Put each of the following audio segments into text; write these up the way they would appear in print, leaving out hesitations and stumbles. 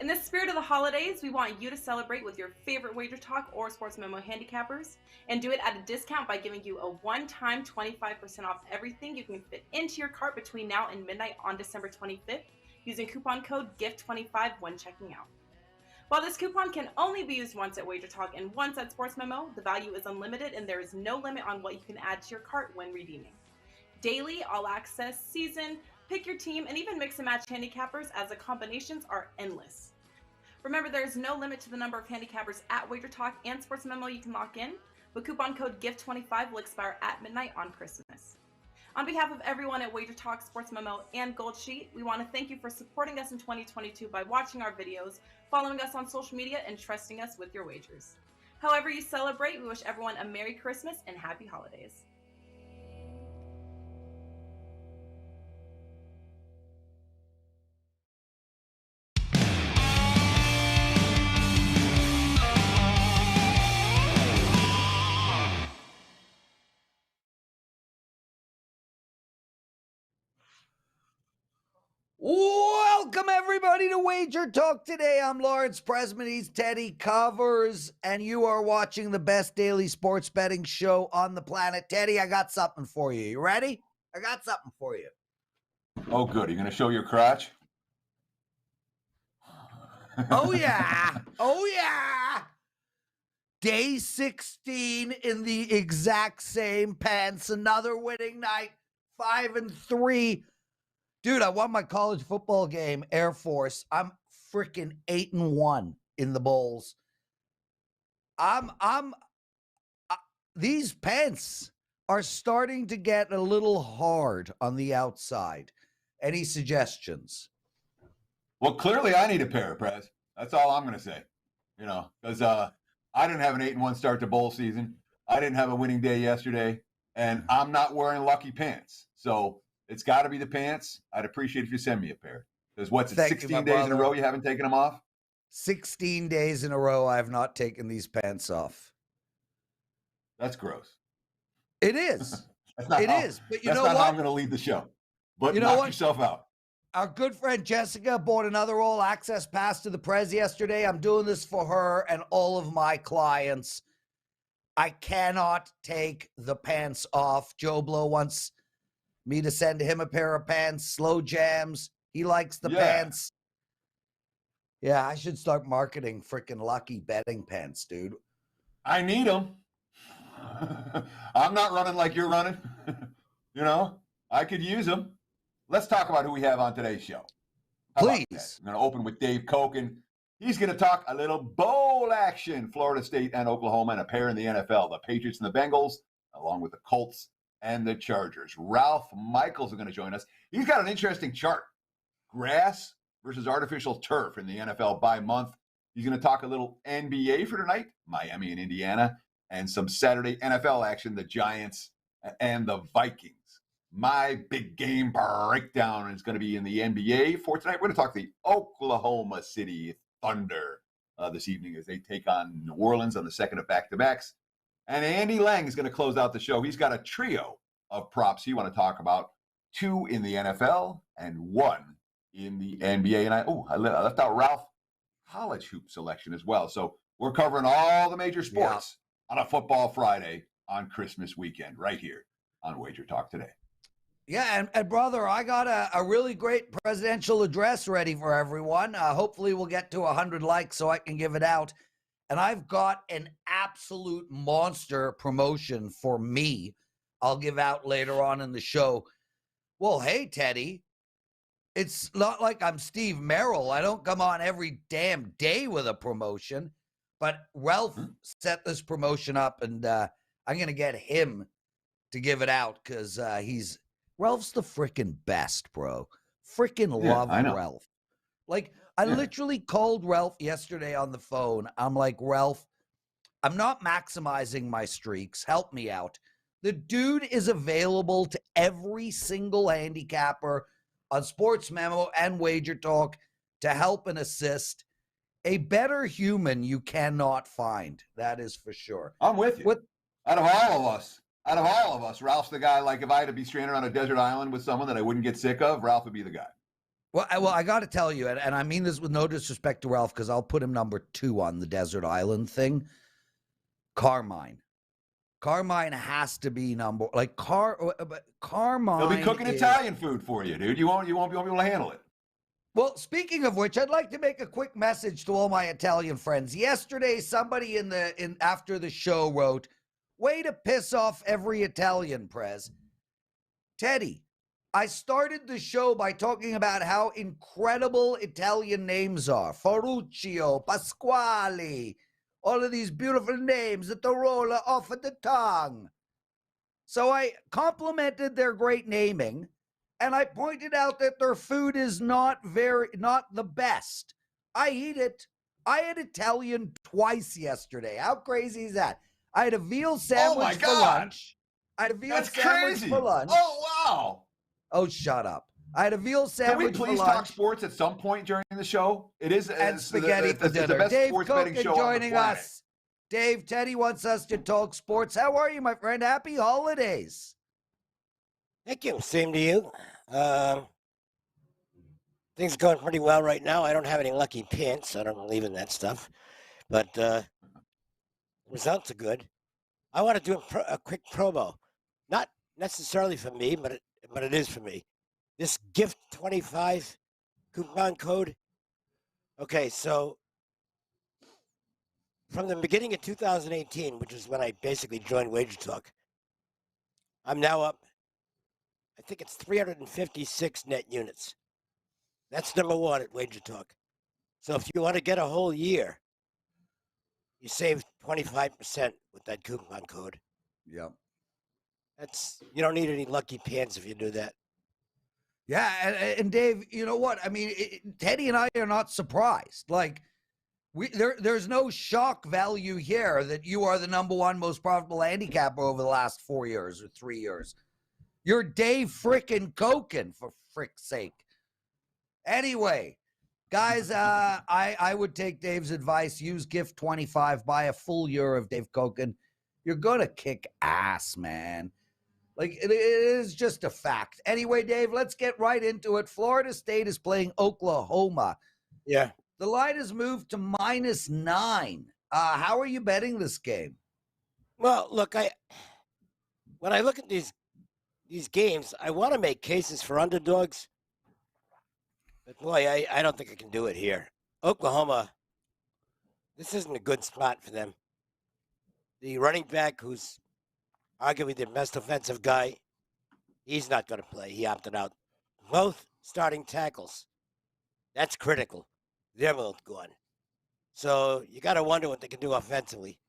In the spirit of the holidays, we want you to celebrate with your favorite WagerTalk or Sports Memo handicappers and do it at a discount by giving you a one-time 25% off everything you can fit into your cart between now and midnight on December 25th using coupon code GIFT25 when checking out. While this coupon can only be used once at WagerTalk and once at Sports Memo, the value is unlimited and there is no limit on what you can add to your cart when redeeming. Daily, all access, season, pick your team, and even mix and match handicappers as the combinations are endless. Remember, there is no limit to the number of handicappers at WagerTalk and Sports Memo you can lock in, but coupon code GIFT25 will expire at midnight on Christmas. On behalf of everyone at WagerTalk, Sports Memo, and Gold Sheet, we want to thank you for supporting us in 2022 by watching our videos, following us on social media, and trusting us with your wagers. However you celebrate, we wish everyone a Merry Christmas and Happy Holidays. Welcome, everybody, to Wager Talk Today. I'm Lawrence Presman. He's Teddy Covers, and you are watching the best daily sports betting show on the planet. Teddy, I got something for you. You ready? I got something for you. Oh, good. Are you going to show your crotch? Oh, yeah. Oh, yeah. Day 16 in the exact same pants. Another winning night. 5-3. Dude, I won my college football game, Air Force. I'm freaking 8-1 in the bowls. These pants are starting to get a little hard on the outside. Any suggestions? Well, clearly I need a pair, Prez. That's all I'm going to say. You know, because I didn't have an 8-1 start to bowl season. I didn't have a winning day yesterday, and I'm not wearing lucky pants. So it's got to be the pants. I'd appreciate if you send me a pair. Because what's it, 16 days in a row you haven't taken them off? 16 days in a row I have not taken these pants off. That's gross. It is. It is. But you know what? That's not how I'm going to lead the show. But you know knock yourself out. Our good friend Jessica bought another all-access pass to the Prez yesterday. I'm doing this for her and all of my clients. I cannot take the pants off. Joe Blow wants me to send him a pair of pants. Slow Jams. He likes the pants. Yeah, I should start marketing freaking lucky betting pants, dude. I need them. I'm not running like you're running. You know, I could use them. Let's talk about who we have on today's show. Please. I'm going to open with Dave Cokin. He's going to talk a little bowl action. Florida State and Oklahoma and a pair in the NFL. The Patriots and the Bengals, along with the Colts and the Chargers. Ralph Michaels is going to join us. He's got an interesting chart. Grass versus artificial turf in the NFL by month. He's going to talk a little NBA for tonight, Miami and Indiana, and some Saturday NFL action, the Giants and the Vikings. My big game breakdown is going to be in the NBA for tonight. We're going to talk the Oklahoma City Thunder this evening as they take on New Orleans on the second of back-to-backs. And Andy Lang is going to close out the show. He's got a trio of props you want to talk about, 2 in the NFL and 1 in the NBA. And I left out Ralph college hoop selection as well. So we're covering all the major sports on a football Friday on Christmas weekend right here on Wager Talk Today. Yeah, and brother, I got a really great presidential address ready for everyone. Hopefully we'll get to 100 likes so I can give it out. And I've got an absolute monster promotion for me I'll give out later on in the show. Well, hey, Teddy, it's not like I'm Steve Merrill. I don't come on every damn day with a promotion. But Ralph set this promotion up, and I'm going to get him to give it out because Ralph's the freaking best, bro. Freaking love Ralph. Like, I literally called Ralph yesterday on the phone. I'm like, Ralph, I'm not maximizing my streaks. Help me out. The dude is available to every single handicapper on Sports Memo and Wager Talk to help and assist. A better human you cannot find. That is for sure. I'm with you. Out of all of us, Ralph's the guy, like if I had to be stranded on a desert island with someone that I wouldn't get sick of, Ralph would be the guy. Well, I got to tell you, and I mean this with no disrespect to Ralph, because I'll put him number 2 on the desert island thing. Carmine has to be number Carmine. He'll be cooking Italian food for you, dude. You won't be able to handle it. Well, speaking of which, I'd like to make a quick message to all my Italian friends. Yesterday, somebody after the show wrote, "Way to piss off every Italian, Prez." Teddy, I started the show by talking about how incredible Italian names are. Ferruccio, Pasquale, all of these beautiful names that roll off at the tongue. So I complimented their great naming, and I pointed out that their food is not the best. I eat it. I had Italian twice yesterday. How crazy is that? I had a veal sandwich for lunch. For lunch. Oh, wow. Oh, shut up. I had a veal sandwich for lunch. Can we please talk sports at some point during the show? It is and spaghetti for dinner. The best Dave sports betting show joining us. Dave, Teddy wants us to talk sports. How are you, my friend? Happy holidays. Thank you. Same to you. Things are going pretty well right now. I don't have any lucky pants. I don't believe in that stuff. But results are good. I want to do a quick promo. Not necessarily for me, but it is for me. This gift 25 coupon code. Okay, so from the beginning of 2018, which is when I basically joined WagerTalk, I'm now up, I think it's 356 net units. That's number 1 at WagerTalk. So if you want to get a whole year, you save 25% with that coupon code. Yep. You don't need any lucky pants if you do that. Yeah, and Dave, you know what? I mean, Teddy and I are not surprised. Like, there's no shock value here that you are the number 1 most profitable handicapper over the last 4 years or 3 years. You're Dave frickin' Cokin, for frick's sake. Anyway, guys, I would take Dave's advice. Use Gift 25. Buy a full year of Dave Cokin. You're going to kick ass, man. Like, it is just a fact. Anyway, Dave, let's get right into it. Florida State is playing Oklahoma. Yeah. The line has moved to -9. How are you betting this game? Well, look, when I look at these games, I want to make cases for underdogs. But boy, I don't think I can do it here. Oklahoma, this isn't a good spot for them. The running back, who's arguably the best offensive guy, he's not going to play. He opted out. Both starting tackles. That's critical. They're both gone. So you got to wonder what they can do offensively.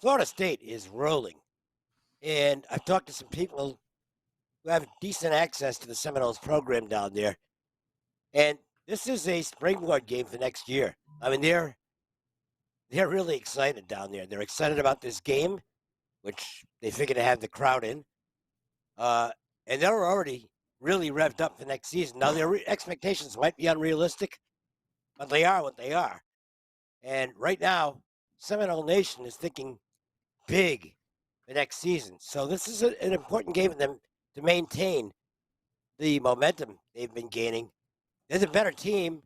Florida State is rolling. And I've talked to some people who have decent access to the Seminoles program down there. And this is a springboard game for next year. I mean, they're really excited down there. They're excited about this game, which they figure to have the crowd in. And they're already really revved up for next season. Now, their expectations might be unrealistic, but they are what they are. And right now, Seminole Nation is thinking big for next season. So this is an important game for them to maintain the momentum they've been gaining. They're the better team.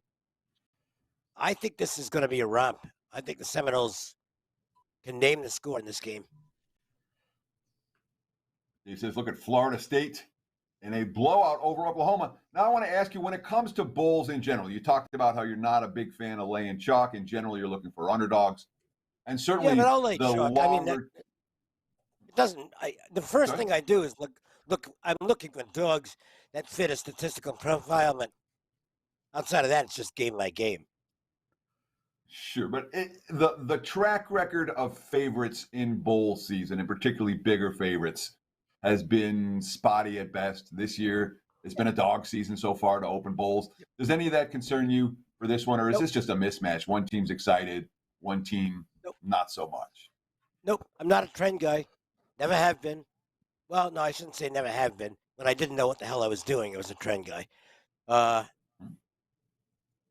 I think this is going to be a romp. I think the Seminoles can name the score in this game. He says, look at Florida State in a blowout over Oklahoma. Now I want to ask you, when it comes to bowls in general, you talked about how you're not a big fan of laying chalk. In general, you're looking for underdogs. And certainly but I'll lay the chalk. longer... I mean, it doesn't. The first thing I do is look. I'm looking for dogs that fit a statistical profile. But outside of that, it's just game by game. Sure, but the track record of favorites in bowl season, and particularly bigger favorites, has been spotty at best. This year, it's been a dog season so far to open bowls. Does any of that concern you for this one, or is this just a mismatch? One team's excited, one team not so much. Nope, I'm not a trend guy. Never have been. Well, no, I shouldn't say never have been. When I didn't know what the hell I was doing, I was a trend guy.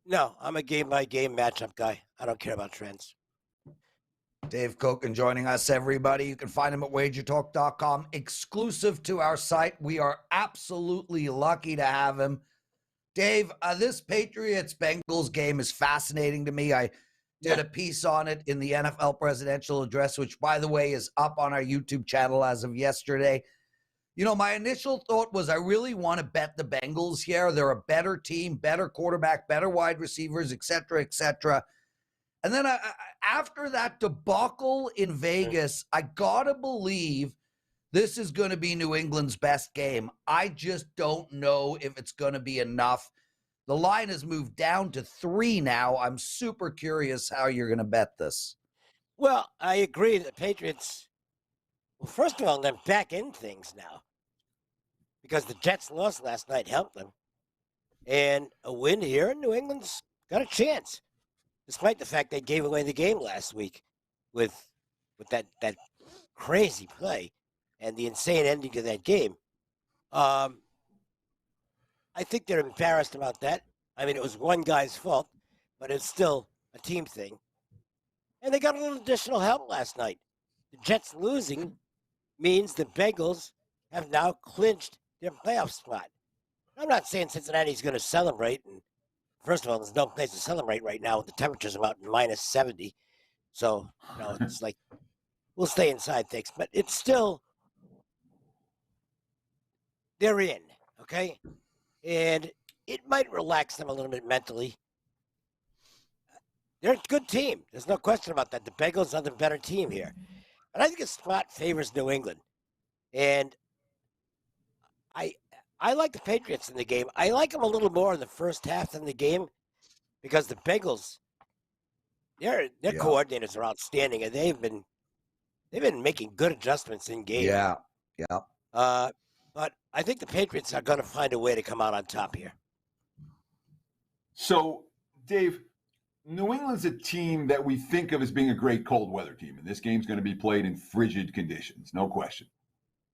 No, I'm a game-by-game matchup guy. I don't care about trends. Dave Cokin joining us, everybody. You can find him at WagerTalk.com, exclusive to our site. We are absolutely lucky to have him. Dave, this Patriots-Bengals game is fascinating to me. I did a piece on it in the NFL Presidential Address, which, by the way, is up on our YouTube channel as of yesterday. You know, my initial thought was I really want to bet the Bengals here. They're a better team, better quarterback, better wide receivers, et cetera, et cetera. And then after that debacle in Vegas, I got to believe this is going to be New England's best game. I just don't know if it's going to be enough. The line has moved down to 3 now. I'm super curious how you're going to bet this. Well, I agree. The Patriots, well, first of all, they're back in things now because the Jets loss last night helped them. And a win here in New England's got a chance, despite the fact they gave away the game last week with that crazy play and the insane ending to that game. I think they're embarrassed about that. I mean, it was one guy's fault, but it's still a team thing. And they got a little additional help last night. The Jets losing means the Bengals have now clinched their playoff spot. I'm not saying Cincinnati's going to celebrate. And first of all, there's no place to celebrate right now with the temperatures about minus 70. So, you know, it's like we'll stay inside things. But it's still, they're in, okay? And it might relax them a little bit mentally. They're a good team. There's no question about that. The Bengals are the better team here. But I think the spot favors New England. And I like the Patriots in the game. I like them a little more in the first half than the game because the Bengals, their coordinators are outstanding, and they've been making good adjustments in game. Yeah. But I think the Patriots are going to find a way to come out on top here. So, Dave, New England's a team that we think of as being a great cold weather team, and this game's going to be played in frigid conditions, no question.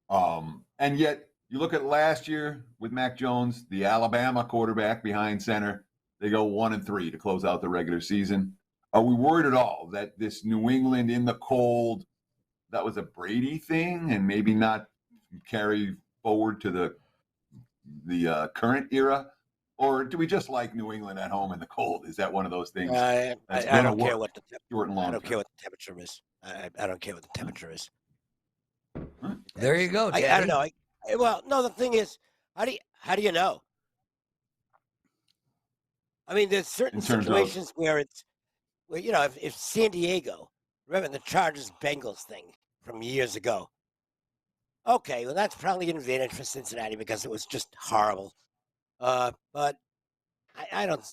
And yet, you look at last year with Mac Jones, the Alabama quarterback behind center, they go 1-3 to close out the regular season. Are we worried at all that this New England in the cold, that was a Brady thing and maybe not carry forward to the current era? Or do we just like New England at home in the cold? Is that one of those things? I don't care what the short and long. I don't care what the temperature is. I don't care what the temperature is. There you go, Teddy. I don't know. Well, no. The thing is, how do you know? I mean, there's certain situations where you know, if San Diego, remember the Chargers-Bengals thing from years ago. Okay, well, that's probably an advantage for Cincinnati because it was just horrible. But I don't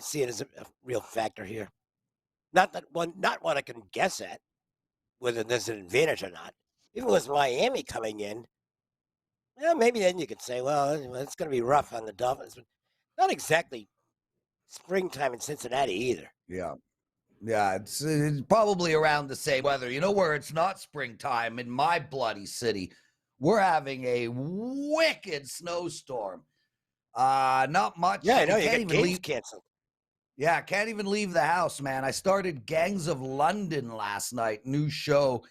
see it as a real factor here. Not one I can guess at whether there's an advantage or not. If it was Miami coming in, well, maybe then you could say, well, it's going to be rough on the Dolphins. But not exactly springtime in Cincinnati either. Yeah, it's probably around the same weather. You know where it's not springtime? In my bloody city. We're having a wicked snowstorm. Not much. Yeah, I know. You get games canceled. Yeah, can't even leave the house, man. I started Gangs of London last night. New show.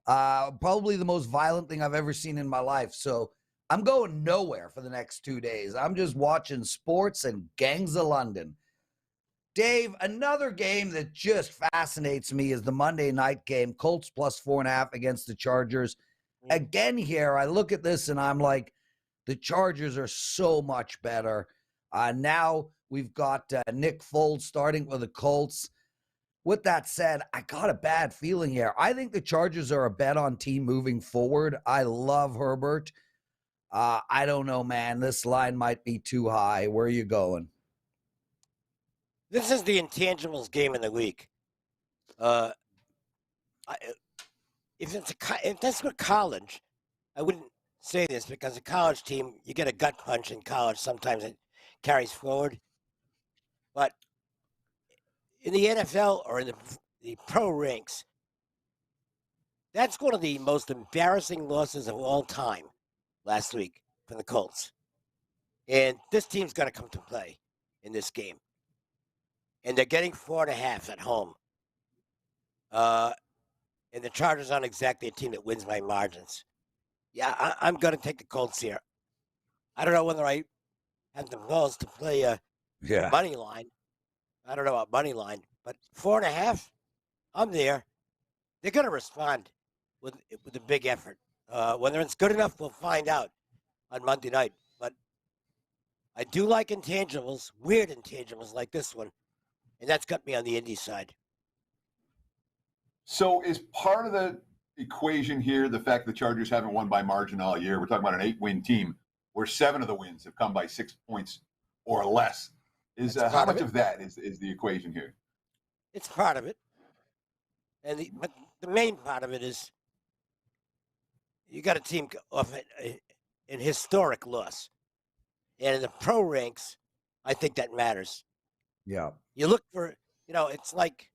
Probably the most violent thing I've ever seen in my life. So I'm going nowhere for the next 2 days. I'm just watching sports and Gangs of London. Dave, another game that just fascinates me is the Monday night game. Colts plus 4.5 against the Chargers. Again here, I look at this and I'm like, the Chargers are so much better. Now we've got Nick Foles starting with the Colts. With that said, I got a bad feeling here. I think the Chargers are a bet-on team moving forward. I love Herbert. I don't know, man. This line might be too high. Where are you going? This is the intangibles game of the week. If that's for college, I wouldn't say this because a college team, you get a gut punch in college. Sometimes it carries forward. But in the NFL or in the pro ranks, that's one of the most embarrassing losses of all time last week for the Colts. And this team's got to come to play in this game. And they're getting 4.5 at home. And the Chargers aren't exactly a team that wins by margins. Yeah, I'm going to take the Colts here. I don't know whether I have the balls to play a money line. I don't know about money line, but 4.5, I'm there. They're going to respond with a big effort. Whether it's good enough, we'll find out on Monday night. But I do like intangibles, weird intangibles like this one, and that's got me on the Indy side. So is part of the equation here the fact the Chargers haven't won by margin all year? We're talking about an 8-win team where 7 of the wins have come by 6 points or less. How much of that is the equation here? It's part of it. But the main part of it is you got a team off an historic loss. And in the pro ranks, I think that matters. Yeah. You look for, it's like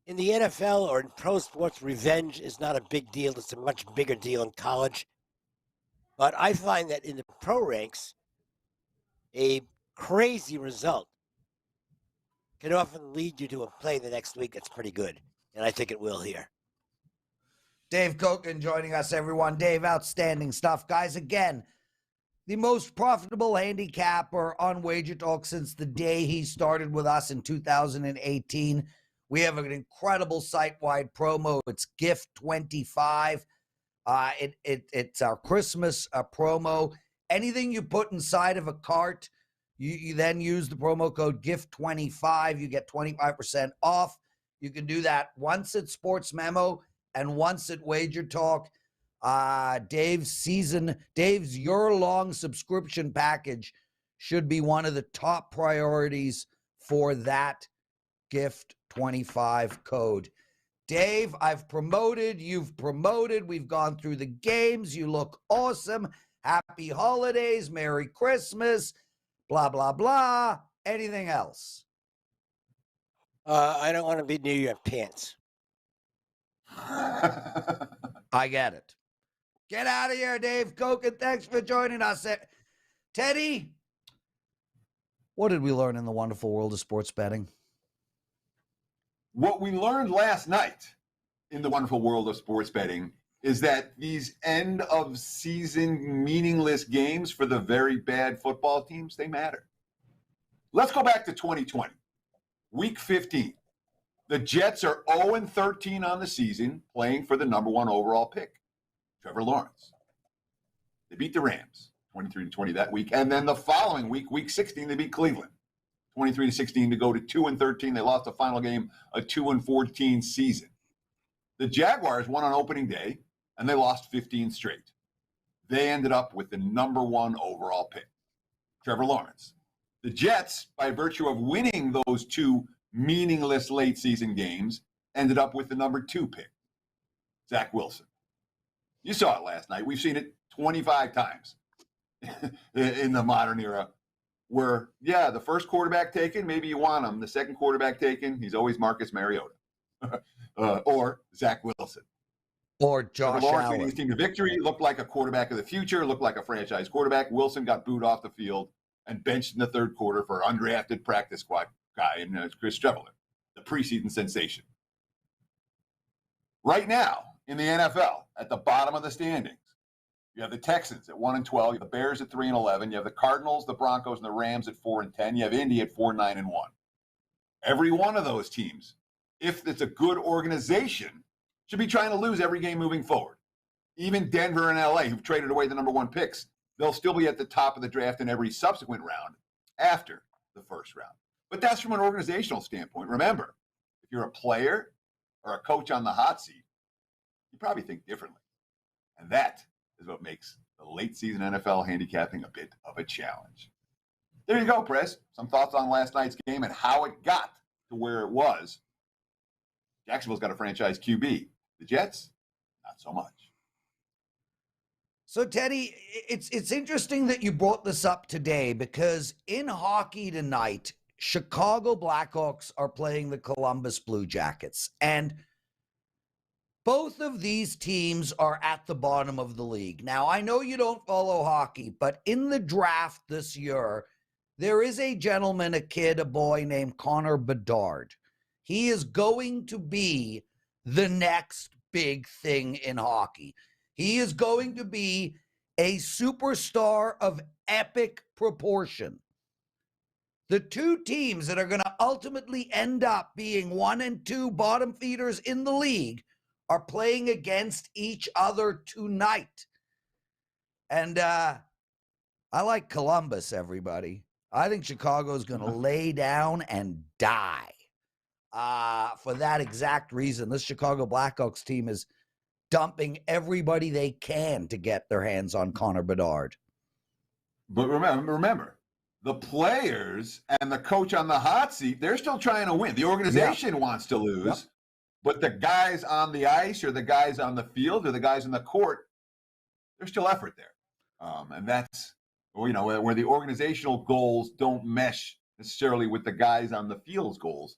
in the NFL or in pro sports, revenge is not a big deal. It's a much bigger deal in college. But I find that in the pro ranks, a crazy result can often lead you to a play the next week that's pretty good. And I think it will here. Dave Cokin joining us, everyone. Dave, outstanding stuff. Guys, again, the most profitable handicapper on WagerTalk since the day he started with us in 2018. We have an incredible site-wide promo. It's Gift 25. It's our Christmas promo. Anything you put inside of a cart, you then use the promo code Gift 25. You get 25% off. You can do that once at Sports Memo and once at WagerTalk. Dave's year-long subscription package should be one of the top priorities for that Gift 25 code. Dave, I've promoted, you've promoted, we've gone through the games, you look awesome, happy holidays, Merry Christmas, blah, blah, blah. Anything else? I don't want to be near your pants. I get it. Get out of here, Dave Cokin. Thanks for joining us. Teddy, what did we learn in the wonderful world of sports betting? What we learned last night in the wonderful world of sports betting is that these end-of-season meaningless games for the very bad football teams, they matter. Let's go back to 2020, Week 15. The Jets are 0-13 on the season, playing for the number 1 overall pick, Trevor Lawrence. They beat the Rams, 23-20 that week. And then the following week, Week 16, they beat Cleveland, 23-16 to go to 2-13. They lost the final game, a 2-14 season. The Jaguars won on opening day, and they lost 15 straight. They ended up with the number 1 overall pick, Trevor Lawrence. The Jets, by virtue of winning those 2 meaningless late season games, ended up with the number 2 pick, Zach Wilson. You saw it last night. We've seen it 25 times in the modern era where, the first quarterback taken, maybe you want him. The second quarterback taken, he's always Marcus Mariota or Zach Wilson. Or Josh Lawrence Allen. leading his team to victory, looked like a quarterback of the future, looked like a franchise quarterback. Wilson got booed off the field and benched in the third quarter for undrafted practice squad guy, and Chris Streveler, the preseason sensation. Right now, in the NFL, at the bottom of the standings, you have the Texans at 1-12, you have the Bears at 3-11, you have the Cardinals, the Broncos, and the Rams at 4-10, you have Indy at 4-9-1. Every one of those teams, if it's a good organization, should be trying to lose every game moving forward. Even Denver and LA, who've traded away the number 1 picks, they'll still be at the top of the draft in every subsequent round after the first round. But that's from an organizational standpoint. Remember, if you're a player or a coach on the hot seat, you probably think differently. And that is what makes the late season NFL handicapping a bit of a challenge. There you go, Prez. Some thoughts on last night's game and how it got to where it was. Jacksonville's got a franchise QB. The Jets, not so much. So, Teddy, it's interesting that you brought this up today because in hockey tonight, Chicago Blackhawks are playing the Columbus Blue Jackets. And both of these teams are at the bottom of the league. Now, I know you don't follow hockey, but in the draft this year, there is a gentleman, a boy named Connor Bedard. He is going to be the next big thing in hockey. He is going to be a superstar of epic proportion. The two teams that are going to ultimately end up being 1 and 2 bottom feeders in the league are playing against each other tonight. And I like Columbus, everybody. I think Chicago's going to lay down and die for that exact reason. This Chicago Blackhawks team is dumping everybody they can to get their hands on Connor Bedard. But remember, the players and the coach on the hot seat, they're still trying to win. The organization wants to lose, but the guys on the ice or the guys on the field or the guys in the court, there's still effort there. And that's, where the organizational goals don't mesh necessarily with the guys on the field's goals.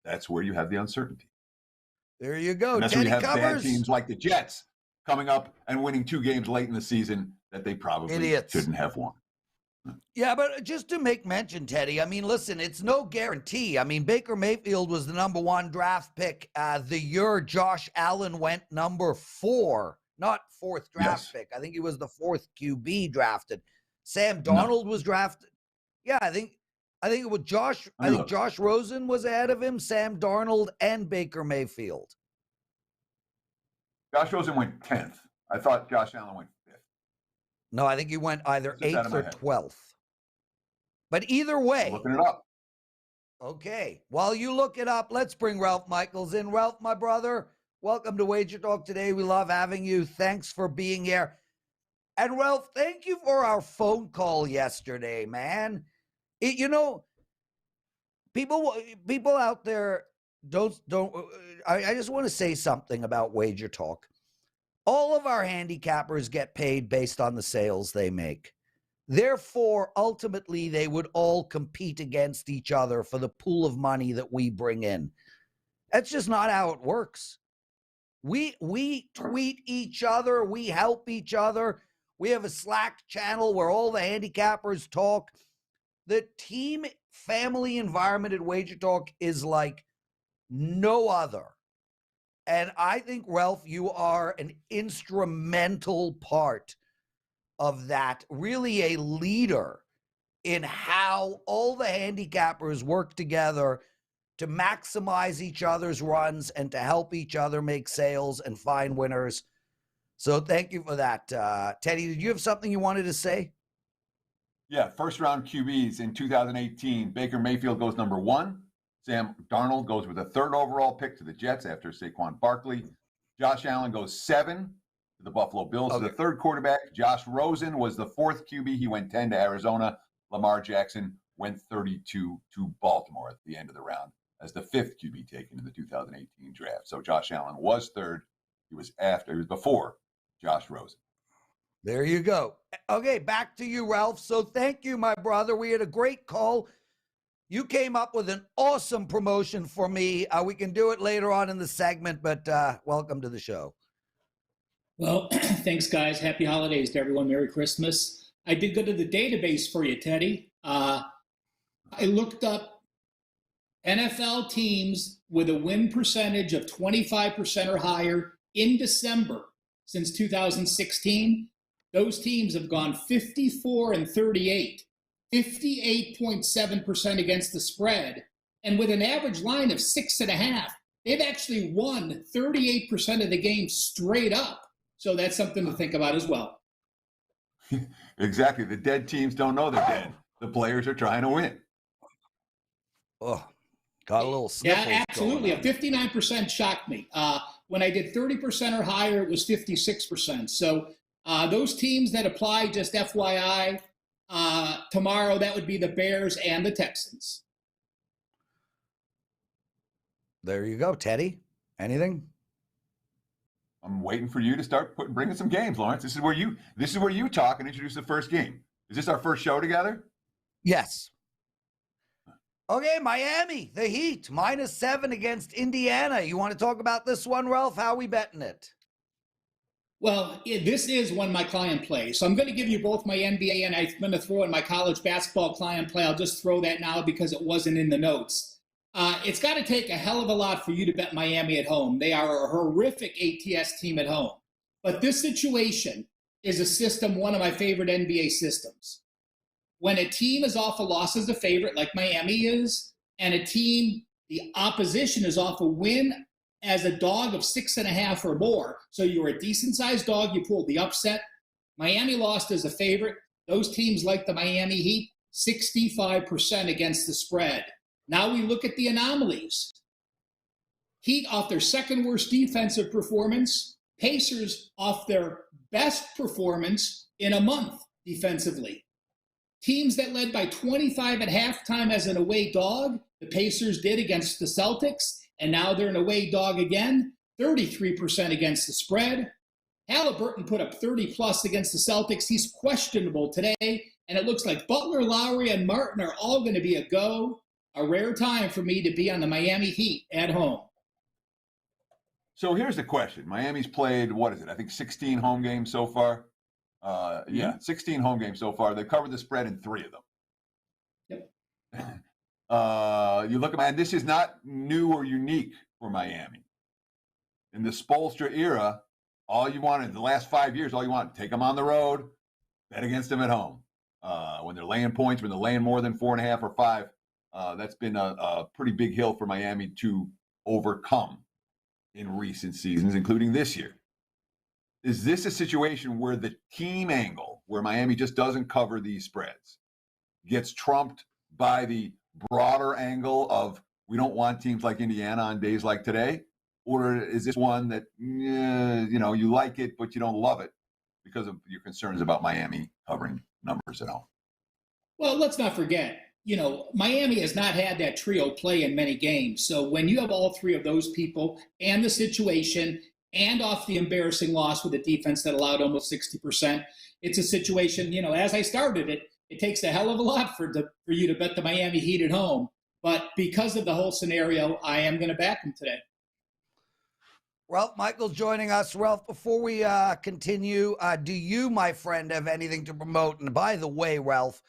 That's where you have the uncertainty. There you go. And that's Teddy where you have covers. bad teams like the Jets coming up and winning 2 games late in the season that they probably shouldn't have won. Yeah, but just to make mention, Teddy, I mean, listen, it's no guarantee. I mean, Baker Mayfield was the number 1 draft pick the year Josh Allen went number 4, not 4th draft pick. I think he was the 4th QB drafted. Sam Darnold was drafted. Yeah, I think it was Josh. I think Josh Rosen was ahead of him, Sam Darnold, and Baker Mayfield. Josh Rosen went 10th. I thought Josh Allen went 5th. No, I think he went either 8th or 12th. But either way. I'm looking it up. Okay. While you look it up, let's bring Ralph Michaels in. Ralph, my brother, welcome to WagerTalk Today. We love having you. Thanks for being here. And Ralph, thank you for our phone call yesterday, man. People out there don't. I just want to say something about WagerTalk. All of our handicappers get paid based on the sales they make. Therefore, ultimately, they would all compete against each other for the pool of money that we bring in. That's just not how it works. We tweet each other. We help each other. We have a Slack channel where all the handicappers talk. The team family environment at WagerTalk is like no other. And I think, Ralph, you are an instrumental part of that, really a leader in how all the handicappers work together to maximize each other's runs and to help each other make sales and find winners. So thank you for that. Teddy, did you have something you wanted to say? Yeah, first round QBs in 2018. Baker Mayfield goes number 1. Sam Darnold goes with a 3rd overall pick to the Jets after Saquon Barkley. Josh Allen goes 7 to the Buffalo Bills as the 3rd quarterback. Josh Rosen was the 4th QB. He went 10 to Arizona. Lamar Jackson went 32 to Baltimore at the end of the round as the 5th QB taken in the 2018 draft. So Josh Allen was 3rd. He was before Josh Rosen. There you go. Okay, back to you, Ralph. So thank you, my brother. We had a great call. You came up with an awesome promotion for me. We can do it later on in the segment, but welcome to the show. Well, thanks, guys. Happy holidays to everyone. Merry Christmas. I did go to the database for you, Teddy. I looked up NFL teams with a win percentage of 25% or higher in December since 2016. Those teams have gone 54-38, 58.7% against the spread. And with an average line of 6.5, they've actually won 38% of the game straight up. So that's something to think about as well. Exactly. The dead teams don't know they're dead. The players are trying to win. Oh, got a little sniffles. Yeah, absolutely. A 59% shocked me. When I did 30% or higher, it was 56%. So those teams that apply, just FYI, tomorrow that would be the Bears and the Texans. There you go, Teddy. Anything? I'm waiting for you to start bringing some games, Lawrence. This is where you talk and introduce the first game. Is this our first show together? Yes. Okay, Miami, the Heat, -7 against Indiana. You want to talk about this one, Ralph? How are we betting it? Well, this is one my client plays. So I'm going to give you both my NBA and I'm going to throw in my college basketball client play. I'll just throw that now because it wasn't in the notes. It's got to take a hell of a lot for you to bet Miami at home. They are a horrific ATS team at home. But this situation, is a system, one of my favorite NBA systems. When a team is off a loss as a favorite, like Miami is, and a team, the opposition is off a win as a dog of 6.5 or more. So you're a decent-sized dog, you pulled the upset. Miami lost as a favorite. Those teams like the Miami Heat, 65% against the spread. Now we look at the anomalies. Heat off their second worst defensive performance. Pacers off their best performance in a month defensively. Teams that led by 25 at halftime as an away dog, the Pacers did against the Celtics, and now they're an away dog again, 33% against the spread. Halliburton put up 30-plus against the Celtics. He's questionable today, and it looks like Butler, Lowry, and Martin are all going to be a go. A rare time for me to be on the Miami Heat at home. So here's the question. Miami's played, what is it? I think 16 home games so far. 16 home games so far. They covered the spread in 3 of them. Yep. You look at, and this is not new or unique for Miami. In the Spoelstra era, all you wanted, the last 5 years, all you want, take them on the road, bet against them at home. When they're laying points, when they're laying more than 4.5 or 5, that's been a pretty big hill for Miami to overcome in recent seasons, including this year. Is this a situation where the team angle, where Miami just doesn't cover these spreads, gets trumped by the broader angle of we don't want teams like Indiana on days like today? Or is this one that, you like it, but you don't love it because of your concerns about Miami covering numbers at all? Well, let's not forget, Miami has not had that trio play in many games. So when you have all 3 of those people and the situation and off the embarrassing loss with a defense that allowed almost 60%, it's a situation, as I started it, it takes a hell of a lot for you to bet the Miami Heat at home. But because of the whole scenario, I am going to back them today. Ralph Michaels joining us. Ralph, before we continue, do you, my friend, have anything to promote? And by the way, Ralph,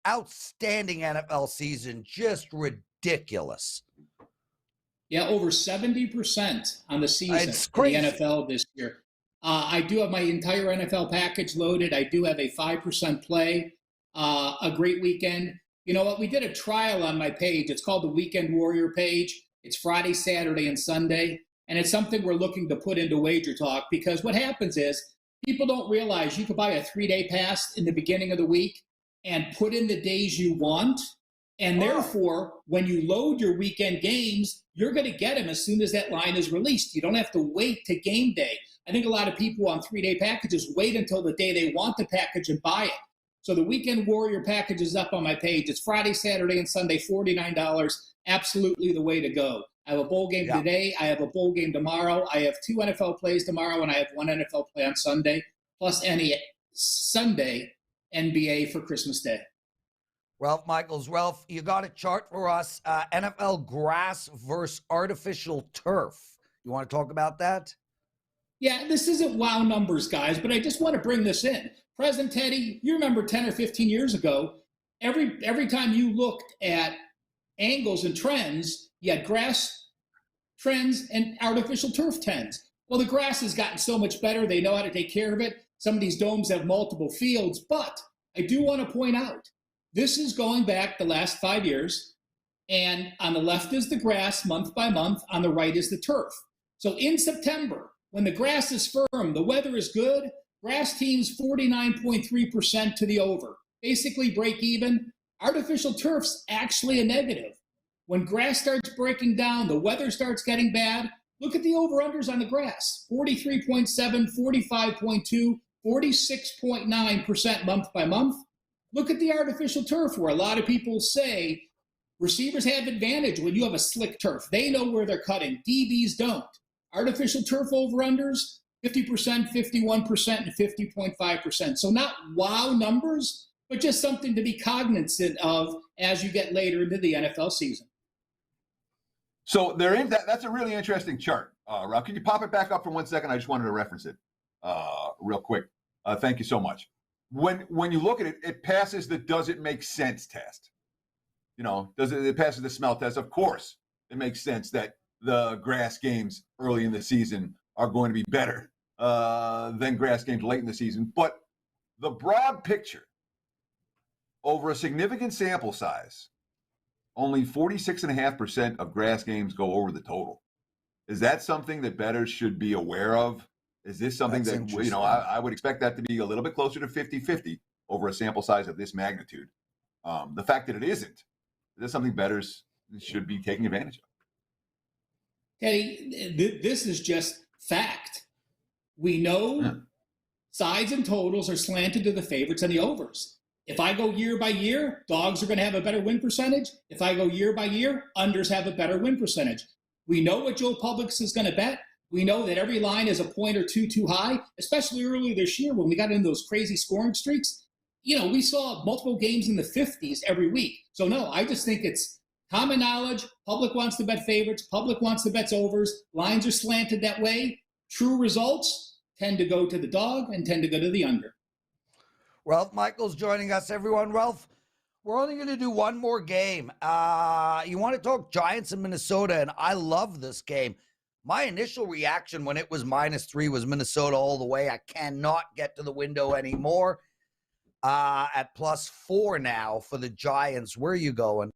outstanding NFL season, just ridiculous. Yeah, over 70% on the season for the NFL this year. I do have my entire NFL package loaded. I do have a 5% play, a great weekend. You know what? We did a trial on my page. It's called the Weekend Warrior page. It's Friday, Saturday, and Sunday. And it's something we're looking to put into WagerTalk, because what happens is people don't realize you could buy a 3-day pass in the beginning of the week and put in the days you want. And therefore, when you load your weekend games, you're going to get them as soon as that line is released. You don't have to wait to game day. I think a lot of people on 3-day packages wait until the day they want the package and buy it. So the Weekend Warrior package is up on my page. It's Friday, Saturday, and Sunday, $49. Absolutely the way to go. I have a bowl game today. I have a bowl game tomorrow. I have 2 NFL plays tomorrow, and I have 1 NFL play on Sunday, plus any Sunday NBA for Christmas Day. Ralph Michaels. Ralph, you got a chart for us, NFL grass versus artificial turf. You want to talk about that? Yeah, this isn't wow numbers, guys, but I just want to bring this in. Prez and Teddy, you remember 10 or 15 years ago, every time you looked at angles and trends, you had grass trends and artificial turf trends. Well, the grass has gotten so much better. They know how to take care of it. Some of these domes have multiple fields, but I do want to point out, this is going back the last 5 years, and on the left is the grass month by month, on the right is the turf. So in September, when the grass is firm, the weather is good, grass teams 49.3% to the over, basically break even. Artificial turf's actually a negative. When grass starts breaking down, the weather starts getting bad. Look at the over-unders on the grass, 43.7, 45.2, 46.9% month by month. Look at the artificial turf, where a lot of people say receivers have advantage when you have a slick turf. They know where they're cutting. DBs don't. Artificial turf over-unders, 50%, 51%, and 50.5%. So not wow numbers, but just something to be cognizant of as you get later into the NFL season. So that's a really interesting chart. Ralph, can you pop it back up for 1 second? I just wanted to reference it real quick. Thank you so much. When you look at it, it passes the does it make sense test. It passes the smell test. Of course, it makes sense that the grass games early in the season are going to be better than grass games late in the season. But the broad picture, over a significant sample size, only 46.5% of grass games go over the total. Is that something that bettors should be aware of? Is this something That's that, I would expect that to be a little bit closer to 50-50 over a sample size of this magnitude. The fact that it isn't, is this something bettors should be taking advantage of? Teddy, this is just fact. We know sides and totals are slanted to the favorites and the overs. If I go year by year, dogs are going to have a better win percentage. If I go year by year, unders have a better win percentage. We know what Joe Publix is going to bet. We know that every line is a point or two too high, especially earlier this year when we got into those crazy scoring streaks. We saw multiple games in the 50s every week. So, no, I just think it's common knowledge. Public wants to bet favorites. Public wants to bet overs. Lines are slanted that way. True results tend to go to the dog and tend to go to the under. Ralph Michaels joining us, everyone. Ralph, we're only going to do one more game. You want to talk Giants in Minnesota, and I love this game. My initial reaction when it was -3 was Minnesota all the way. I cannot get to the window anymore. At +4 now for the Giants. Where are you going?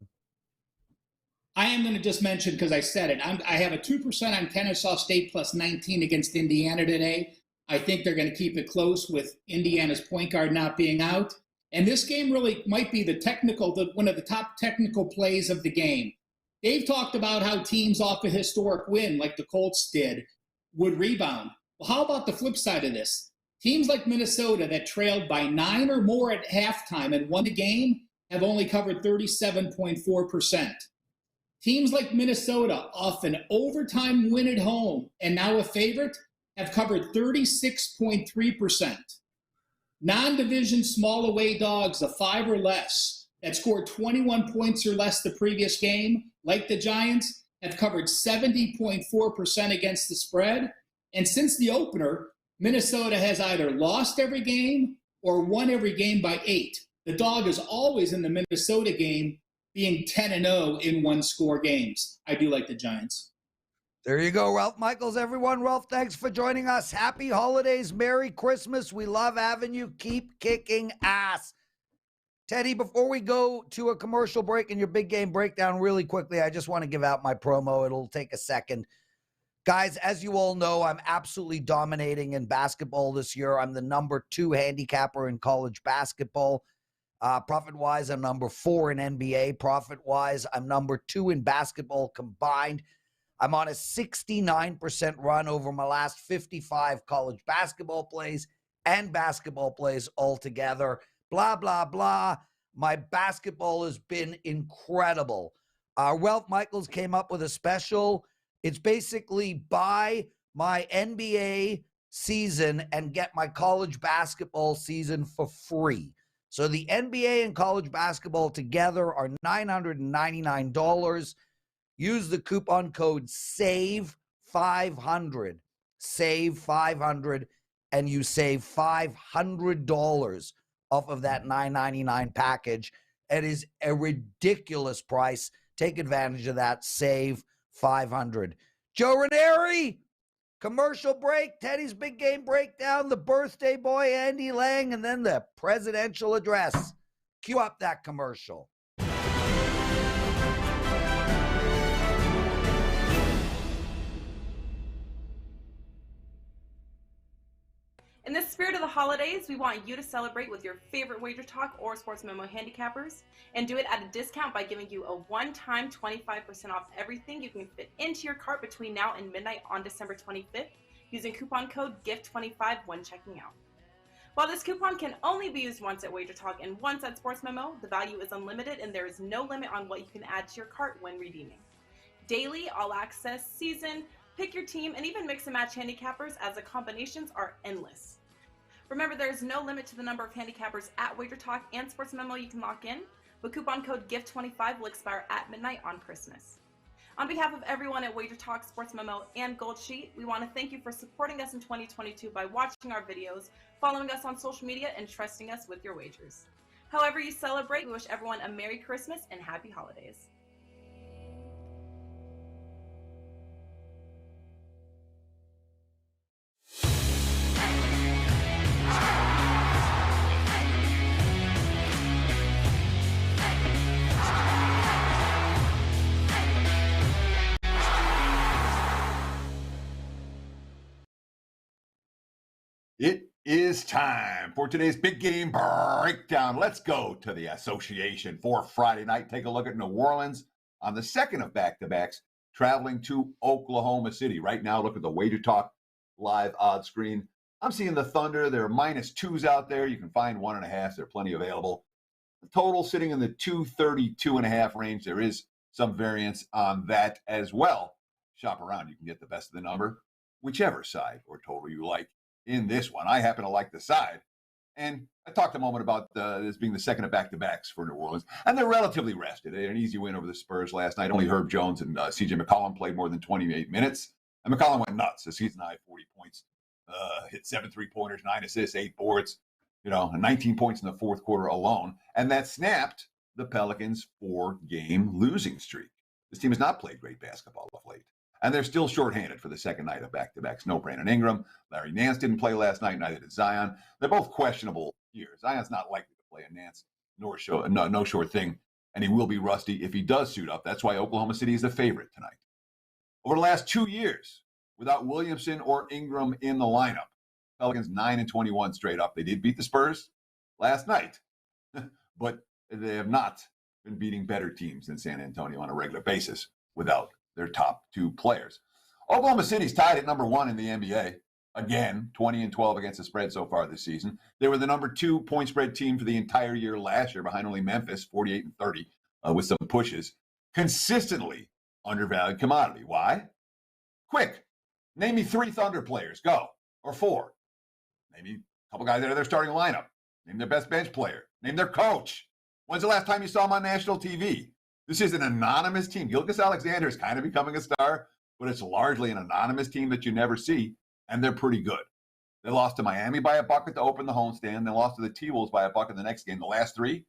I am going to just mention, because I said it, I have a 2% on Kennesaw State +19 against Indiana today. I think they're going to keep it close with Indiana's point guard not being out. And this game really might be one of the top technical plays of the game. Dave talked about how teams off a historic win, like the Colts did, would rebound. Well, how about the flip side of this? Teams like Minnesota that trailed by 9 or more at halftime and won the game have only covered 37.4%. Teams like Minnesota, off an overtime win at home and now a favorite, have covered 36.3%. Non-division small away dogs of 5 or less that scored 21 points or less the previous game, like the Giants, have covered 70.4% against the spread. And since the opener, Minnesota has either lost every game or won every game by 8. The dog is always in the Minnesota game, being 10-0 in one-score games. I do like the Giants. There you go, Ralph Michaels, everyone. Ralph, thanks for joining us. Happy holidays. Merry Christmas. We love having you. Keep kicking ass. Teddy, before we go to a commercial break and your big game breakdown really quickly, I just want to give out my promo. It'll take a second. Guys, as you all know, I'm absolutely dominating in basketball this year. I'm the number 2 handicapper in college basketball. Profit-wise, I'm number 4 in NBA. Profit-wise, I'm number 2 in basketball combined. I'm on a 69% run over my last 55 college basketball plays and basketball plays altogether. Blah, blah, blah. My basketball has been incredible. Ralph Michaels came up with a special. It's basically buy my NBA season and get my college basketball season for free. So the NBA and college basketball together are $999. Use the coupon code SAVE500. SAVE500, and you save $500 off of that $999 package. It is a ridiculous price. Take advantage of that. Save $500. Joe Ranieri, commercial break, Teddy's big game breakdown, the birthday boy, Andy Lang, and then the presidential address. Cue up that commercial. In the spirit of the holidays, we want you to celebrate with your favorite WagerTalk or Sports Memo handicappers and do it at a discount by giving you a one-time 25% off everything you can fit into your cart between now and midnight on December 25th using coupon code GIFT25 when checking out. While this coupon can only be used once at WagerTalk and once at Sports Memo, the value is unlimited and there is no limit on what you can add to your cart when redeeming. Daily, all access, season, pick your team, and even mix and match handicappers as the combinations are endless. Remember, there is no limit to the number of handicappers at WagerTalk and Sports Memo you can lock in, but coupon code GIFT25 will expire at midnight on Christmas. On behalf of everyone at WagerTalk, Sports Memo, and Gold Sheet, we want to thank you for supporting us in 2022 by watching our videos, following us on social media, and trusting us with your wagers. However you celebrate, we wish everyone a Merry Christmas and Happy Holidays. It is time for today's big game breakdown. Let's go to the association for Friday night. Take a look at New Orleans on the second of back-to-backs, traveling to Oklahoma City. Right now, look at the WagerTalk live odds screen. I'm seeing the Thunder. There are -2s out there. You can find 1.5. There are plenty available. The total sitting in the 232.5 range. There is some variance on that as well. Shop around. You can get the best of the number, whichever side or total you like in this one. I happen to like the side. And I talked a moment about this being the second of back-to-backs for New Orleans. And they're relatively rested. They had an easy win over the Spurs last night. Only Herb Jones and C.J. McCollum played more than 28 minutes. And McCollum went nuts. This season high, 40 points. Hit 7 3-pointers, 9 assists, 8 boards. 19 points in the fourth quarter alone. And that snapped the Pelicans' 4-game losing streak. This team has not played great basketball of late. And they're still shorthanded for the second night of back-to-backs. No Brandon Ingram. Larry Nance didn't play last night, neither did Zion. They're both questionable here. Zion's not likely to play, and Nance, no sure thing. And he will be rusty if he does suit up. That's why Oklahoma City is the favorite tonight. Over the last 2 years, without Williamson or Ingram in the lineup, Pelicans 9-21 straight up. They did beat the Spurs last night, but they have not been beating better teams than San Antonio on a regular basis without their top 2 players. Oklahoma City's tied at number 1 in the NBA. Again, 20-12 against the spread so far this season. They were the number 2 point spread team for the entire year last year, behind only Memphis, 48-30, with some pushes. Consistently undervalued commodity. Why? Quick. Name me 3 Thunder players. Go. Or 4. Maybe a couple guys out of their starting lineup. Name their best bench player. Name their coach. When's the last time you saw him on national TV? This is an anonymous team. Gilgeous-Alexander is kind of becoming a star, but it's largely an anonymous team that you never see, and they're pretty good. They lost to Miami by a bucket to open the homestand. They lost to the T-Wolves by a bucket the next game. The last 3,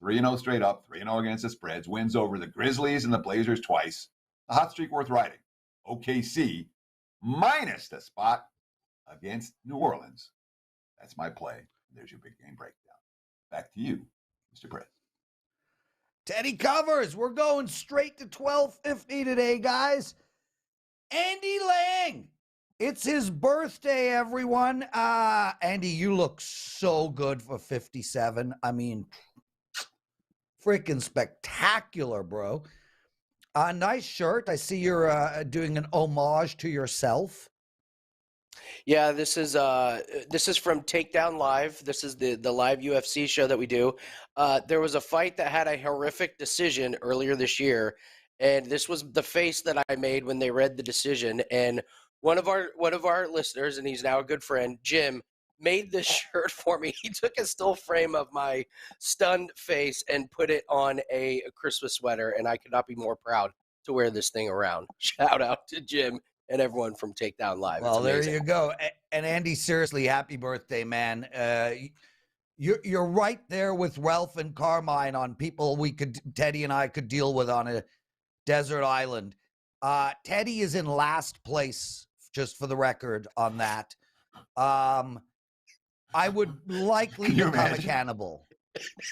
3-0 straight up, 3-0 against the spreads, wins over the Grizzlies and the Blazers twice. A hot streak worth riding. OKC minus the spot against New Orleans. That's my play. There's your big game breakdown. Back to you, Mr. Prez. Teddy covers. We're going straight to 12:50 today, guys. Andy Lang. It's his birthday, everyone. Andy, you look so good for 57. I mean, freaking spectacular, bro. Nice shirt. I see you're doing an homage to yourself. Yeah, this is from Takedown Live. This is the live UFC show that we do. There was a fight that had a horrific decision earlier this year, and this was the face that I made when they read the decision. And one of our listeners, and he's now a good friend, Jim, made this shirt for me. He took a still frame of my stunned face and put it on a Christmas sweater, and I could not be more proud to wear this thing around. Shout out to Jim and everyone from Takedown Live. Well, there you go. And Andy, seriously, happy birthday, man. You're right there with Ralph and Carmine on people Teddy and I could deal with on a desert island. Teddy is in last place, just for the record, on that. I would likely become a cannibal.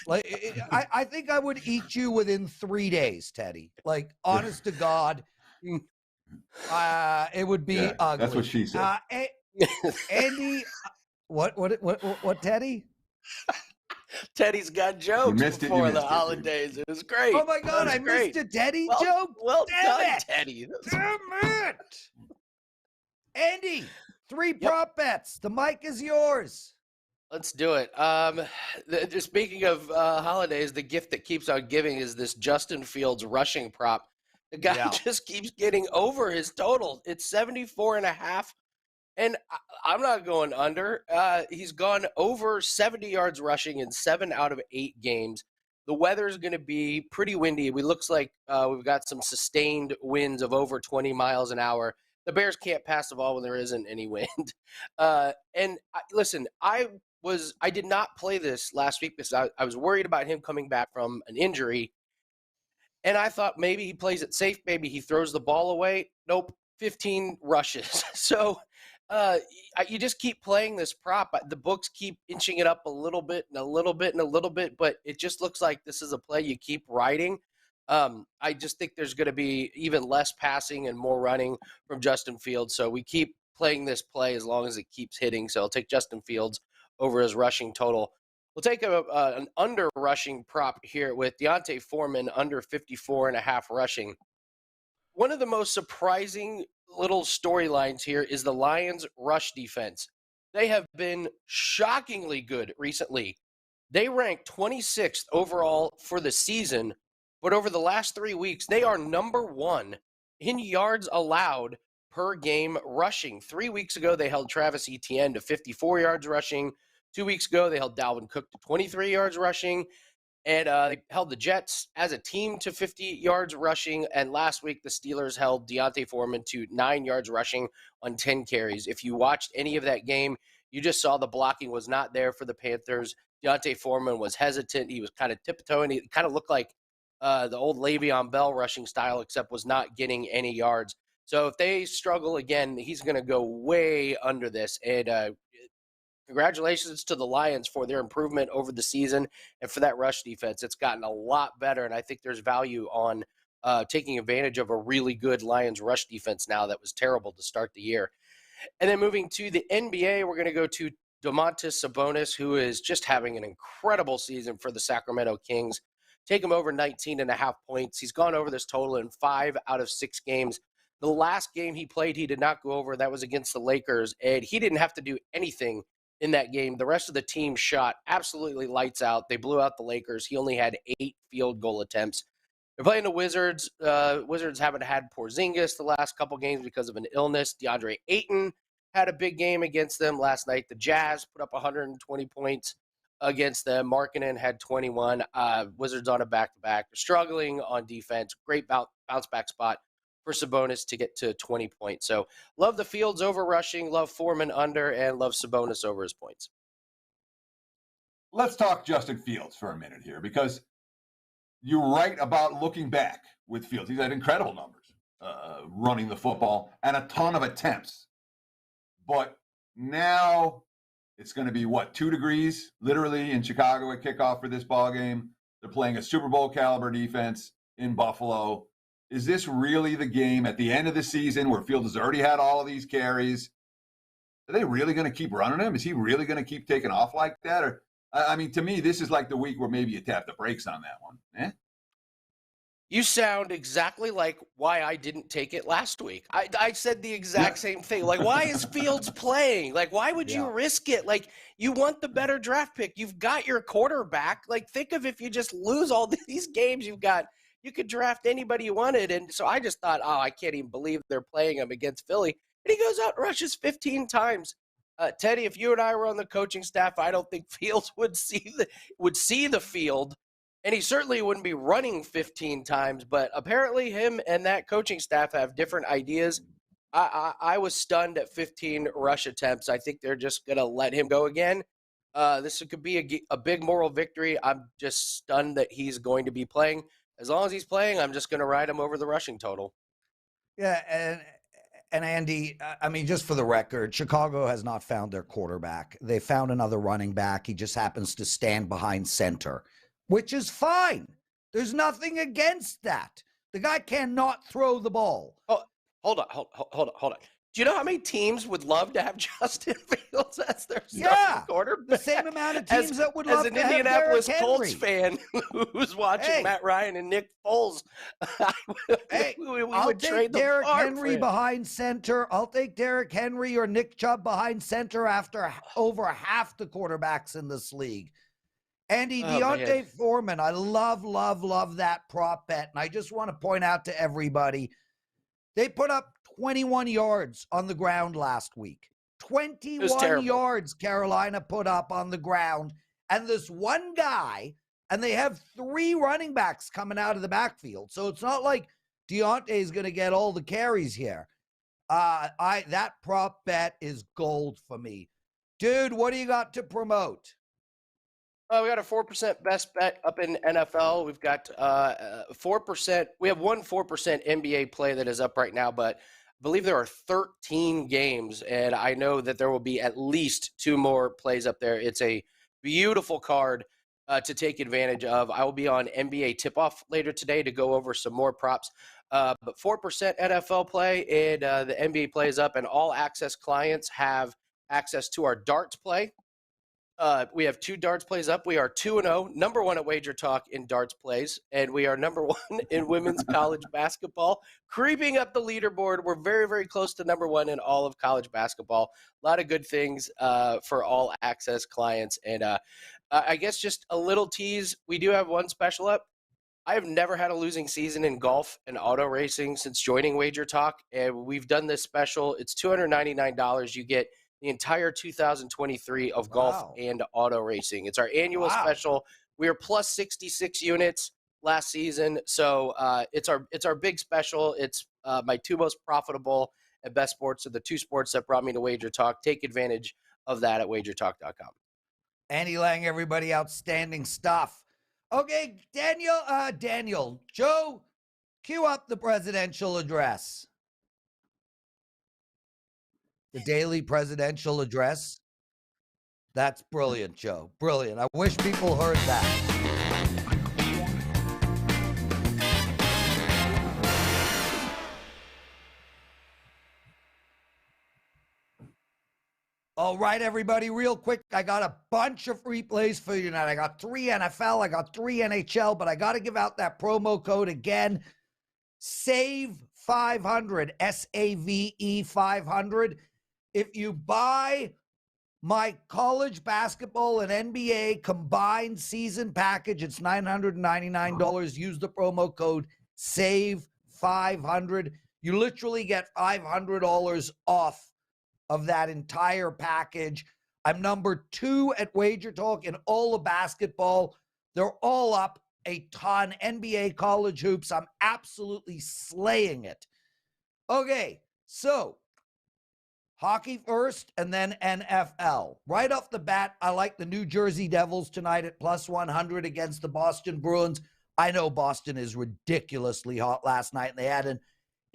Like, I think I would eat you within 3 days, Teddy. Like, honest to God. It would be ugly. That's what she said. Andy, what, Teddy? Teddy's got jokes before the holidays. It was great. Oh my God, I missed a Teddy joke. Well done, it. Teddy. Damn it. Andy, 3 prop bets. The mic is yours. Let's do it. Speaking of holidays, the gift that keeps on giving is this Justin Fields rushing prop. The guy just keeps getting over his total. It's 74.5, and I'm not going under. He's gone over 70 yards rushing in 7 out of 8 games. The weather is going to be pretty windy. It looks like we've got some sustained winds of over 20 miles an hour. The Bears can't pass the ball when there isn't any wind. Listen, I did not play this last week because I was worried about him coming back from an injury. And I thought maybe he plays it safe. Maybe he throws the ball away. Nope, 15 rushes. So you just keep playing this prop. The books keep inching it up a little bit and a little bit and a little bit, but it just looks like this is a play you keep riding. I just think there's going to be even less passing and more running from Justin Fields. So we keep playing this play as long as it keeps hitting. So I'll take Justin Fields over his rushing total. We'll take an under rushing prop here with Deontay Foreman under 54.5 rushing. One of the most surprising little storylines here is the Lions' rush defense. They have been shockingly good recently. They rank 26th overall for the season, but over the last 3 weeks, they are number 1 in yards allowed per game rushing. 3 weeks ago, they held Travis Etienne to 54 yards rushing. 2 weeks ago, they held Dalvin Cook to 23 yards rushing. And they held the Jets as a team to 50 yards rushing. And last week, the Steelers held Deontay Foreman to 9 yards rushing on 10 carries. If you watched any of that game, you just saw the blocking was not there for the Panthers. Deontay Foreman was hesitant. He was kind of tiptoeing. He kind of looked like the old Le'Veon Bell rushing style, except was not getting any yards. So if they struggle again, he's going to go way under this. And congratulations to the Lions for their improvement over the season and for that rush defense. It's gotten a lot better, and I think there's value on taking advantage of a really good Lions rush defense now that was terrible to start the year. And then moving to the NBA, we're going to go to Domantas Sabonis, who is just having an incredible season for the Sacramento Kings. Take him over 19.5 points. He's gone over this total in 5 out of 6 games. The last game he played, he did not go over. That was against the Lakers, and he didn't have to do anything in that game. The rest of the team shot absolutely lights out. They blew out the Lakers. He only had 8 field goal attempts. They're playing the Wizards. Wizards haven't had Porzingis the last couple games because of an illness. DeAndre Ayton had a big game against them last night. The Jazz put up 120 points against them. Markkanen had 21. Wizards on a back-to-back. They're struggling on defense. Great bounce-back spot for Sabonis to get to 20 points. So love the Fields over rushing, love Foreman under, and love Sabonis over his points. Let's talk Justin Fields for a minute here, because you're right about looking back with Fields. He's had incredible numbers running the football and a ton of attempts. But now it's going to be, 2 degrees literally in Chicago at kickoff for this ball game. They're playing a Super Bowl caliber defense in Buffalo. Is this really the game at the end of the season where Fields has already had all of these carries? Are they really going to keep running him? Is he really going to keep taking off like that? Or, I mean, to me, this is like the week where maybe you tap the brakes on that one. You sound exactly like why I didn't take it last week. I said the exact same thing. Like, why is Fields playing? Like, why would you risk it? Like, you want the better draft pick. You've got your quarterback. Like, think of if you just lose all these games you've got. You could draft anybody you wanted. And so I just thought, I can't even believe they're playing him against Philly. And he goes out and rushes 15 times. Teddy, if you and I were on the coaching staff, I don't think Fields would see the field. And he certainly wouldn't be running 15 times. But apparently him and that coaching staff have different ideas. I was stunned at 15 rush attempts. I think they're just going to let him go again. This could be a big moral victory. I'm just stunned that he's going to be playing. As long as he's playing, I'm just going to ride him over the rushing total. Yeah, and Andy, I mean, just for the record, Chicago has not found their quarterback. They found another running back. He just happens to stand behind center, which is fine. There's nothing against that. The guy cannot throw the ball. Oh, hold on. Do you know how many teams would love to have Justin Fields as their starting quarterback? The same amount of teams that would love to have Derrick Henry. As an Indianapolis Colts fan who's watching Matt Ryan and Nick Foles, we would trade Derrick Henry behind center. I'll take Derrick Henry or Nick Chubb behind center after over half the quarterbacks in this league. Andy, Deontay Foreman, I love that prop bet. And I just want to point out to everybody, they put up 21 yards on the ground last week. 21 yards Carolina put up on the ground. And this one guy, and they have 3 running backs coming out of the backfield. So it's not like Deontay is going to get all the carries here. That prop bet is gold for me. Dude, what do you got to promote? We got a 4% best bet up in NFL. We've got 4%. We have one 4% NBA play that is up right now, but I believe there are 13 games, and I know that there will be at least 2 more plays up there. It's a beautiful card to take advantage of. I will be on NBA Tip-Off later today to go over some more props. But 4% NFL play and the NBA play is up, and all access clients have access to our darts play. We have 2 darts plays up. We are 2-0, number 1 at WagerTalk in darts plays, and we are number 1 in women's college basketball, creeping up the leaderboard. We're very, very close to number 1 in all of college basketball. A lot of good things for all access clients. And I guess just a little tease, we do have one special up. I have never had a losing season in golf and auto racing since joining WagerTalk, and we've done this special. It's $299. You get the entire 2023 of golf and auto racing. It's our annual special. We are plus 66 units last season, so it's our big special. It's my 2 most profitable and best sports are the 2 sports that brought me to WagerTalk. Take advantage of that at WagerTalk.com. Andy Lang, everybody, outstanding stuff. Okay, Daniel, Joe, cue up the presidential address. The daily presidential address. That's brilliant, Joe. Brilliant. I wish people heard that. All right, everybody, real quick, I got a bunch of free plays for you tonight. I got 3 NFL, I got 3 NHL, but I got to give out that promo code again. SAVE 500, SAVE 500. If you buy my college basketball and NBA combined season package, it's $999. Use the promo code SAVE 500. You literally get $500 off of that entire package. I'm number 2 at WagerTalk in all of basketball. They're all up a ton. NBA, college hoops. I'm absolutely slaying it. Okay, so hockey first and then NFL. Right off the bat, I like the New Jersey Devils tonight at plus 100 against the Boston Bruins. I know Boston is ridiculously hot last night, and they had an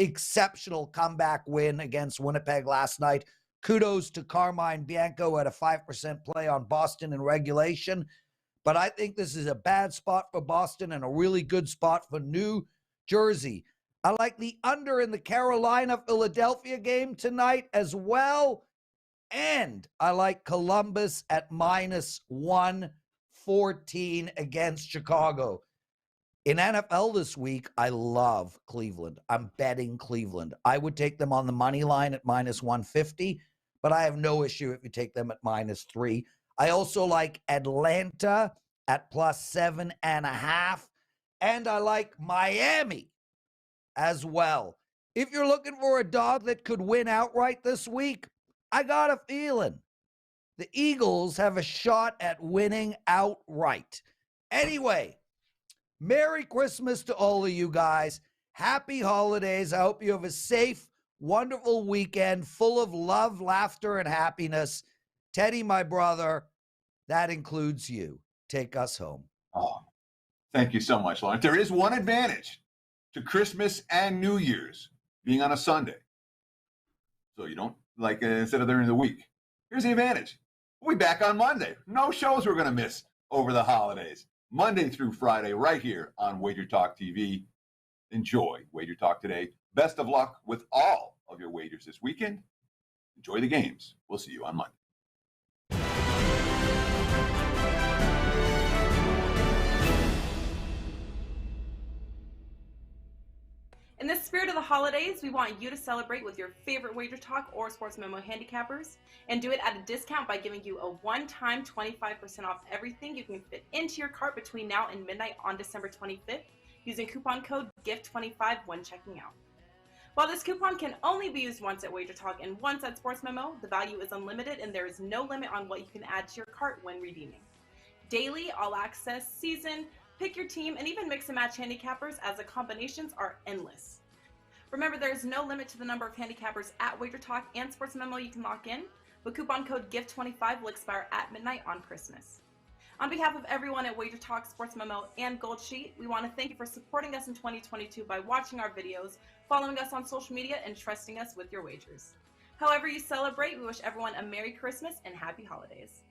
exceptional comeback win against Winnipeg last night. Kudos to Carmine Bianco at a 5% play on Boston in regulation. But I think this is a bad spot for Boston and a really good spot for New Jersey. I like the under in the Carolina-Philadelphia game tonight as well. And I like Columbus at minus 114 against Chicago. In NFL this week, I love Cleveland. I'm betting Cleveland. I would take them on the money line at minus 150, but I have no issue if you take them at minus 3. I also like Atlanta at plus 7.5, and I like Miami as well. If you're looking for a dog that could win outright this week, I got a feeling the Eagles have a shot at winning outright. Anyway, Merry Christmas to all of you guys. Happy holidays. I hope you have a safe, wonderful weekend full of love, laughter, and happiness. Teddy, my brother, that includes you. Take us home. Oh, thank you so much, Lawrence. There is one advantage to Christmas and New Year's being on a Sunday. So you don't, instead of during the week. Here's the advantage. We'll be back on Monday. No shows we're going to miss over the holidays. Monday through Friday, right here on WagerTalk TV. Enjoy WagerTalk Today. Best of luck with all of your wagers this weekend. Enjoy the games. We'll see you on Monday. In the spirit of the holidays, we want you to celebrate with your favorite WagerTalk or Sports Memo handicappers and do it at a discount by giving you a one-time 25% off everything you can fit into your cart between now and midnight on December 25th using coupon code GIFT25 when checking out. While this coupon can only be used once at WagerTalk and once at Sports Memo, the value is unlimited and there is no limit on what you can add to your cart when redeeming. Daily, all access, season, pick your team, and even mix and match handicappers as the combinations are endless. Remember, there is no limit to the number of handicappers at WagerTalk and Sports Memo you can lock in, but coupon code GIFT25 will expire at midnight on Christmas. On behalf of everyone at WagerTalk, Sports Memo, and Gold Sheet, we want to thank you for supporting us in 2022 by watching our videos, following us on social media, and trusting us with your wagers. However you celebrate, we wish everyone a Merry Christmas and Happy Holidays.